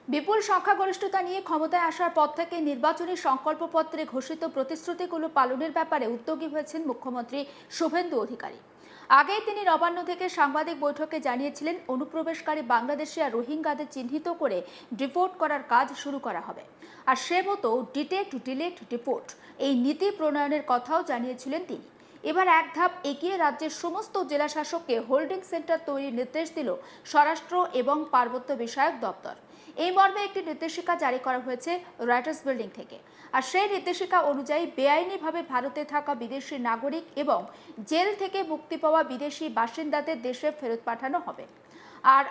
বিপুল সংখ্যাগরিষ্ঠতা নিয়ে ক্ষমতায় আসার পর থেকে নির্বাচনী সংকল্পপত্রে ঘোষিত প্রতিশ্রুতিগুলো পালনের ব্যাপারে উদ্যোগী হয়েছেন মুখ্যমন্ত্রী শুভেন্দু অধিকারী। আগেই তিনি নবান্ন থেকে সাংবাদিক বৈঠকে জানিয়েছিলেন, অনুপ্রবেশকারী বাংলাদেশি আর রোহিঙ্গাদের চিহ্নিত করে ডিপোর্ট করার কাজ শুরু করা হবে। আর সে মতো ডিটেক্ট, ডিলেক্ট, ডিপোর্ট এই নীতি প্রণয়নের কথাও জানিয়েছিলেন তিনি। এবার এক ধাপ এগিয়ে রাজ্যের সমস্ত জেলা শাসককে হোল্ডিং সেন্টার তৈরির নির্দেশ দিল স্বরাষ্ট্র এবং পার্বত্য বিষয়ক দপ্তর। এই মর্মে একটি নির্দেশিকা জারি করা হয়েছে রাইটার্স বিল্ডিং থেকে। আর সেই নির্দেশিকা অনুযায়ী বেআইনিভাবে ভারতে থাকা বিদেশি নাগরিক এবং জেল থেকে মুক্তি পাওয়া বিদেশি বাসিন্দাদের দেশে ফেরত পাঠানো হবে। আর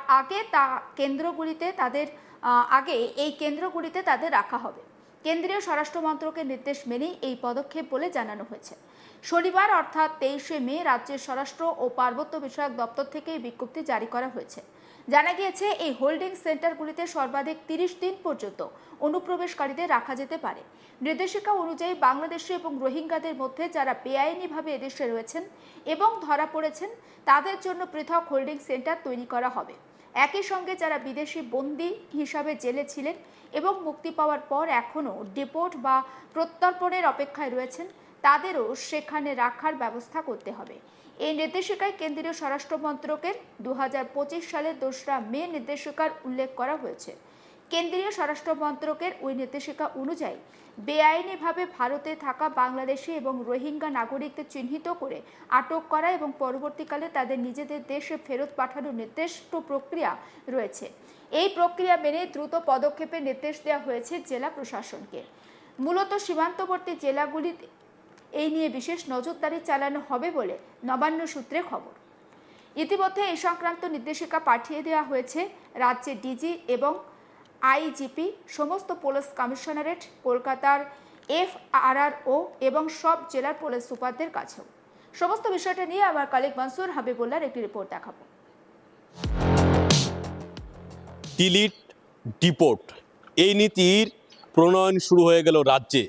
এই কেন্দ্রগুলিতে তাদের রাখা হবে। কেন্দ্রীয় স্বরাষ্ট্র মন্ত্রকের নির্দেশ মেনেই এই পদক্ষেপ বলে জানানো হয়েছে। শনিবার অর্থাৎ 23শে মে রাজ্যের স্বরাষ্ট্র ও পার্বত্য বিষয়ক দপ্তর থেকে এই বিজ্ঞপ্তি জারি করা হয়েছে। জানা গিয়েছে, এই হোল্ডিং সেন্টারগুলিতে সর্বাধিক 30 দিন পর্যন্ত অনুপ্রবেশকারীদের রাখা যেতে পারে। নির্দেশিকা অনুযায়ী বাংলাদেশি এবং রোহিঙ্গাদের মধ্যে যারা বেআইনিভাবে এদেশে রয়েছেন এবং ধরা পড়েছেন, তাদের জন্য পৃথক হোল্ডিং সেন্টার তৈরি করা হবে। একই সঙ্গে যারা বিদেশি বন্দী হিসাবে জেলে ছিলেন এবং মুক্তি পাওয়ার পর এখনও ডিপোর্ট বা প্রত্যর্পণের অপেক্ষায় রয়েছেন, তাদেরও সেখানে রাখার ব্যবস্থা করতে হবে। এই নির্দেশিকায় কেন্দ্রীয় স্বরাষ্ট্র মন্ত্রকের 2025 সালের 2রা মে নির্দেশিকার উল্লেখ করা হয়েছে। কেন্দ্রীয় স্বরাষ্ট্র মন্ত্রকের ওই নির্দেশিকা অনুযায়ী বেআইনিভাবে ভারতে থাকা বাংলাদেশি এবং রোহিঙ্গা নাগরিকদের চিহ্নিত করে আটক করা এবং পরবর্তীকালে তাদের নিজেদের দেশে ফেরত পাঠানোর নির্দিষ্ট প্রক্রিয়া রয়েছে। এই প্রক্রিয়া মেনে দ্রুত পদক্ষেপের নির্দেশ দেওয়া হয়েছে জেলা প্রশাসনকে। মূলত সীমান্তবর্তী জেলাগুলিতে এই নিয়ে বিশেষ নজরদারি চালানো হবে বলে নবান্ন সূত্রে খবর। ইতিমধ্যে এই সংক্রান্ত নির্দেশিকা পাঠিয়ে দেওয়া হয়েছে রাজ্যের ডিজি এবং আইজিপি, সমস্ত পুলিশ কমিশনারেট, কলকাতার FRRO এবং সব জেলার পুলিশ সুপারদের কাছেও। সমস্ত বিষয়টা নিয়ে আমার কলিগ মনসুর হাবিবুল্লাহর একটি রিপোর্ট দেখাবো। ডিলিট, ডিপোর্ট এই নীতির প্রণয়ন শুরু হয়ে গেল রাজ্যে।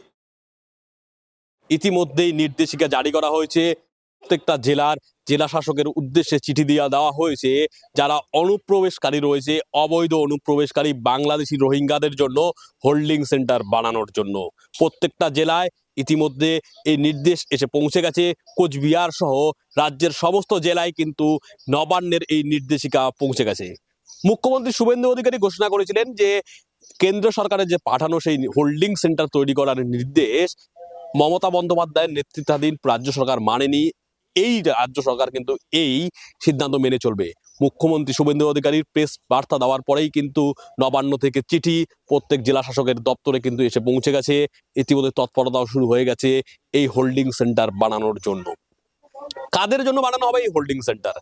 ইতিমধ্যেই নির্দেশিকা জারি করা হয়েছে। প্রত্যেকটা জেলা শাসকের উদ্দেশ্যে চিঠি দেওয়া হয়েছে, যারা অনুপ্রবেশকারী রয়েছে, অবৈধ অনুপ্রবেশকারী বাংলাদেশি রোহিঙ্গাদের জন্য হোল্ডিং সেন্টার বানানোর জন্য। প্রত্যেকটা জেলায় ইতিমধ্যে এই নির্দেশ এসে পৌঁছে গেছে। কোচবিহার সহ রাজ্যের সমস্ত জেলায় কিন্তু নবান্নের এই নির্দেশিকা পৌঁছে গেছে। মুখ্যমন্ত্রী শুভেন্দু অধিকারী ঘোষণা করেছিলেন যে কেন্দ্র সরকারের যে পাঠানো সেই হোল্ডিং সেন্টার তৈরি করার নির্দেশ মমতা বন্দ্যোপাধ্যায়ের নেতৃত্বাধীন রাজ্য সরকার মানেনি। এই রাজ্য সরকার কিন্তু এই সিদ্ধান্ত মেনে চলবে। মুখ্যমন্ত্রী শুভেন্দু অধিকারীর প্রেস বার্তা দেওয়ার পরেই কিন্তু নবান্ন থেকে চিঠি প্রত্যেক জেলা শাসকের দপ্তরে কিন্তু এসে পৌঁছে গেছে। ইতিমধ্যে তৎপরতাও শুরু হয়ে গেছে এই হোল্ডিং সেন্টার বানানোর জন্য। কাদের জন্য বানানো হবে এই হোল্ডিং সেন্টার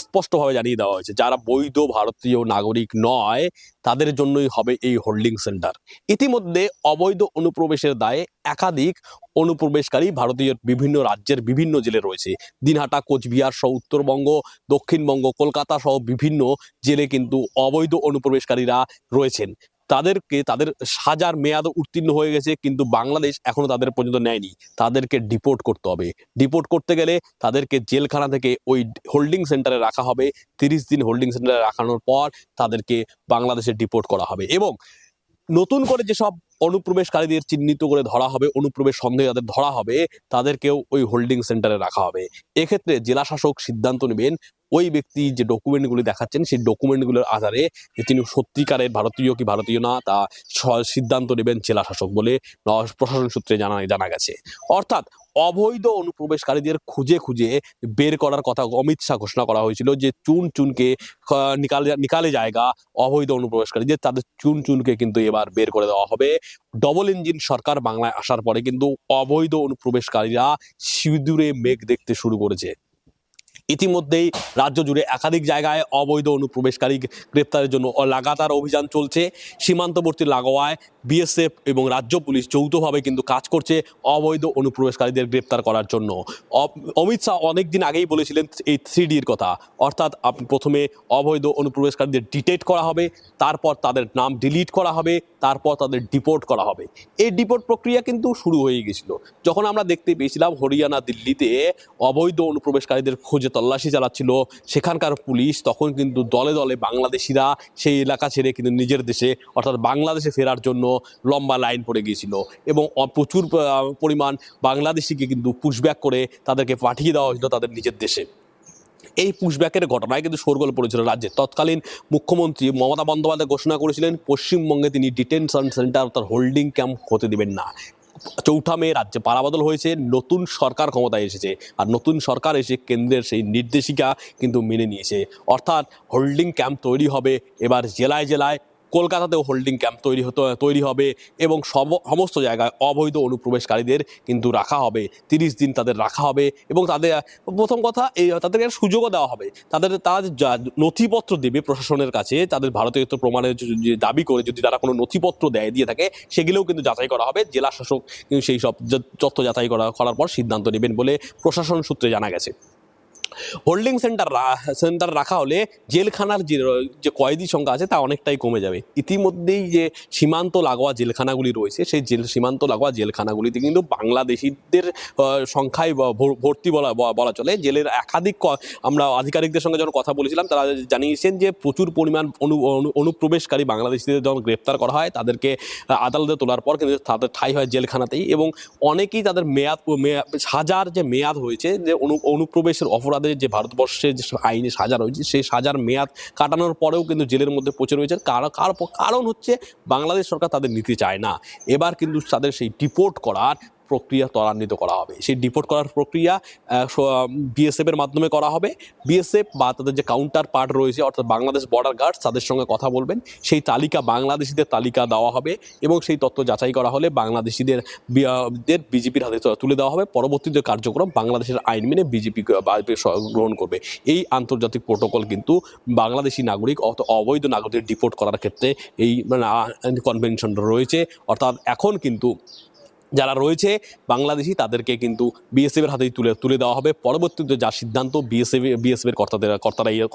স্পষ্টভাবে জানিয়ে দেওয়া হয়েছে। যারা বৈধ ভারতীয় নাগরিক নয়, তাদের জন্যই হবে এই হোল্ডিং সেন্টার। ইতিমধ্যে অবৈধ অনুপ্রবেশের দায়ে একাধিক অনুপ্রবেশকারী ভারতীয় বিভিন্ন রাজ্যের বিভিন্ন জেলে রয়েছে। দিনহাটা, কোচবিহার সহ উত্তরবঙ্গ, দক্ষিণবঙ্গ, কলকাতা সহ বিভিন্ন জেলে কিন্তু অবৈধ অনুপ্রবেশকারীরা রয়েছেন। তাদের সাজার মেয়াদ উত্তীর্ণ হয়ে গেছে, কিন্তু বাংলাদেশ এখনো তাদের পর্যন্ত নেয়নি। তাদেরকে ডিপোর্ট করতে হবে। ডিপোর্ট করতে গেলে তাদেরকে জেলখানা থেকে ওই হোল্ডিং সেন্টারে রাখা হবে। 30 দিন হোল্ডিং সেন্টারে রাখানোর পর তাদেরকে বাংলাদেশে ডিপোর্ট করা হবে এবং নতুন করে যেসব অনুপ্রবেশকারীদের চিহ্নিত করে ধরা হবে, অনুপ্রবেশ সন্দেহে যাদের ধরা হবে, তাদেরকেও ওই হোল্ডিং সেন্টারে রাখা হবে। এক্ষেত্রে জেলা শাসক সিদ্ধান্ত নেবেন ওই ব্যক্তি যে ডকুমেন্টগুলি দেখাচ্ছেন সেই ডকুমেন্টগুলোর আধারে যে তিনি সত্যিকারের ভারতীয় কি ভারতীয় না তা সিদ্ধান্ত নেবেন জেলা শাসক বলে প্রশাসন সূত্রে জানা গেছে। অর্থাৎ অবৈধ অনুপ্রবেশকারীদের খুঁজে খুঁজে বের করার কথা অমিত শাহ ঘোষণা করা হয়েছিল যে চুনকে নিকালে জায়গা অবৈধ অনুপ্রবেশকারীদের, তাদের চুনকে কিন্তু এবার বের করে দেওয়া হবে। ডবল ইঞ্জিন সরকার বাংলায় আসার পরে কিন্তু অবৈধ অনুপ্রবেশকারীরা সিঁদুরে মেঘ দেখতে শুরু করেছে। ইতিমধ্যেই রাজ্য জুড়ে একাধিক জায়গায় অবৈধ অনুপ্রবেশকারী গ্রেপ্তারের জন্য লাগাতার অভিযান চলছে। সীমান্তবর্তী লাগোয়ায় বিএসএফ এবং রাজ্য পুলিশ যৌথভাবে কিন্তু কাজ করছে অবৈধ অনুপ্রবেশকারীদের গ্রেপ্তার করার জন্য। অমিত শাহ অনেকদিন আগেই বলেছিলেন এই 3Dর কথা, অর্থাৎ প্রথমে অবৈধ অনুপ্রবেশকারীদের ডিটেক্ট করা হবে, তারপর তাদের নাম ডিলিট করা হবে, তারপর তাদের ডিপোর্ট করা হবে। এই ডিপোর্ট প্রক্রিয়া কিন্তু শুরু হয়ে গেছিল যখন আমরা দেখতে পেয়েছিলাম হরিয়ানা, দিল্লিতে অবৈধ অনুপ্রবেশকারীদের খোঁজে তল্লাশি চালাচ্ছিল সেখানকার পুলিশ, তখন কিন্তু দলে দলে বাংলাদেশিরা সেই এলাকা ছেড়ে কিন্তু নিজের দেশে অর্থাৎ বাংলাদেশে ফেরার জন্য লম্বা লাইন পড়ে গিয়েছিল এবং প্রচুর পরিমাণ বাংলাদেশিকে কিন্তু পুশব্যাক করে তাদেরকে পাঠিয়ে দেওয়া হয়েছিল তাদের নিজের দেশে। এই পুশব্যাকের ঘটনায় কিন্তু শোরগোল পড়েছিল রাজ্যে। তৎকালীন মুখ্যমন্ত্রী মমতা বন্দ্যোপাধ্যায় ঘোষণা করেছিলেন পশ্চিমবঙ্গে তিনি ডিটেনশন সেন্টার অর্থাৎ হোল্ডিং ক্যাম্প হতে দেবেন না। ৪ মে রাজ্যে পালাবদল হয়েছে, নতুন সরকার ক্ষমতায় এসেছে, আর নতুন সরকার এসে কেন্দ্রের সেই নির্দেশিকা কিন্তু মেনে নিয়েছে। অর্থাৎ হোল্ডিং ক্যাম্প তৈরি হবে এবার জেলায় জেলায়। কলকাতাতেও হোল্ডিং ক্যাম্প তৈরি হবে এবং সমস্ত জায়গায় অবৈধ অনুপ্রবেশকারীদের কিন্তু রাখা হবে। 30 দিন তাদের রাখা হবে এবং তাদের প্রথম কথা তাদেরকে একটা সুযোগও দেওয়া হবে। তারা নথিপত্র দেবে প্রশাসনের কাছে, তাদের ভারতীয়ত্ব প্রমাণের যে দাবি করে যদি তারা কোনো নথিপত্র দিয়ে থাকে সেগুলোও কিন্তু যাচাই করা হবে। জেলা শাসক কিন্তু সেই সব তথ্য যাচাই করার পর সিদ্ধান্ত নেবেন বলে প্রশাসন সূত্রে জানা গেছে। হোল্ডিং সেন্টার রাখা হলে জেলখানার যে কয়েদি সংখ্যা আছে তা অনেকটাই কমে যাবে। ইতিমধ্যেই যে সীমান্ত লাগোয়া জেলখানাগুলি রয়েছে সেই সীমান্ত লাগোয়া জেলখানাগুলিতে কিন্তু বাংলাদেশিদের সংখ্যায় ভর্তি বলা চলে। জেলের একাধিক আমরা আধিকারিকদের সঙ্গে যখন কথা বলেছিলাম তারা জানিয়েছেন যে প্রচুর পরিমাণ অনুপ্রবেশকারী বাংলাদেশিদের যখন গ্রেপ্তার করা হয় তাদেরকে আদালতে তোলার পর কিন্তু তাদের ঠাঁই হয় জেলখানাতেই এবং অনেকেই তাদের সাজার যে মেয়াদ হয়েছে, যে অনুপ্রবেশের অপরাধে যে ভারতবর্ষের যে আইনে সাজা রয়েছে সেই সাজার মেয়াদ কাটানোর পরেও কিন্তু জেলের মধ্যে পচে রয়েছে। কারণ হচ্ছে বাংলাদেশ সরকার তাদের নিতে চায় না। এবার কিন্তু তাদের সেই ডিপোর্ট করার প্রক্রিয়া ত্বরান্বিত করা হবে। সেই ডিপোর্ট করার প্রক্রিয়া বিএসএফ এর মাধ্যমে করা হবে। বিএসএফ বা তাদের যে কাউন্টার পার্ট রয়েছে অর্থাৎ বাংলাদেশ বর্ডার গার্ডস তাদের সঙ্গে কথা বলবেন। সেই তালিকা বাংলাদেশিদের তালিকা দেওয়া হবে এবং সেই তথ্য যাচাই করা হলে বাংলাদেশিদের বিজেপির হাতে তুলে দেওয়া হবে। পরবর্তীতে কার্যক্রম বাংলাদেশের আইন মেনে বিজেপি গ্রহণ করবে। এই আন্তর্জাতিক প্রোটোকল কিন্তু বাংলাদেশি নাগরিক অবৈধ নাগরিকদের ডিপোর্ট করার ক্ষেত্রে এই কনভেনশন রয়েছে। অর্থাৎ এখন কিন্তু যারা রয়েছে বাংলাদেশি তাদেরকে কিন্তু বিএসএফ এর হাতেই তুলে দেওয়া হবে। পরবর্তীতে যা সিদ্ধান্ত বিএসএফ এর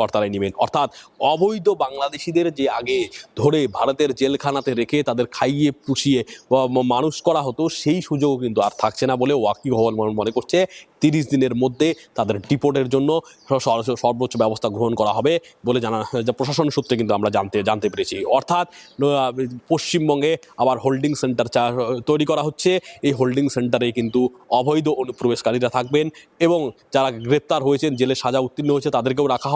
কর্তারাই নেবেন। অর্থাৎ অবৈধ বাংলাদেশিদের যে আগে ধরে ভারতের জেলখানাতে রেখে তাদের খাইয়ে পুষিয়ে মানুষ করা হতো সেই সুযোগও কিন্তু আর থাকছে না বলে ওয়াকিবহাল মনে করছে। 30 দিনের মধ্যে তাদের ডিপোর্টের জন্য সর্বোচ্চ ব্যবস্থা গ্রহণ করা হবে বলে প্রশাসন সূত্রে কিন্তু আমরা জানতে পেরেছি। অর্থাৎ পশ্চিমবঙ্গে আবার হোল্ডিং সেন্টার তৈরি করা হচ্ছে। এই হোল্ডিং সেন্টারে কিন্তু অবৈধ অনুপ্রবেশকারীরা থাকবেন এবং যারা গ্রেপ্তার হয়েছেন জেলে সাজা উত্তীর্ণ হয়েছে তাদেরকেও রাখা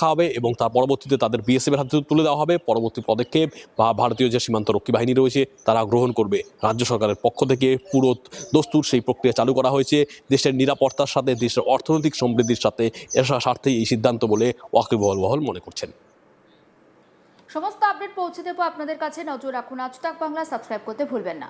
হবে এবং তার পরবর্তীতে তাদের বিএসএফ এর হাতে তুলে দেওয়া হবে। পরবর্তী পদক্ষেপ বা ভারতীয় যে সীমান্ত রক্ষী বাহিনী রয়েছে তারা গ্রহণ করবে। রাজ্য সরকারের পক্ষ থেকে পুরো দস্তুর সেই প্রক্রিয়া চালু করা হয়েছে। দেশের নিরাপত্তার সাথে দেশের অর্থনৈতিক সমৃদ্ধির সাথে এর স্বার্থেই এই সিদ্ধান্ত বলে ওয়াকিবহাল মনে করছেন। সমস্ত আপডেট পৌঁছে দেবো আপনাদের কাছে। নজর রাখুন আজ তাক বাংলা, সাবস্ক্রাইব করতে ভুলবেন না।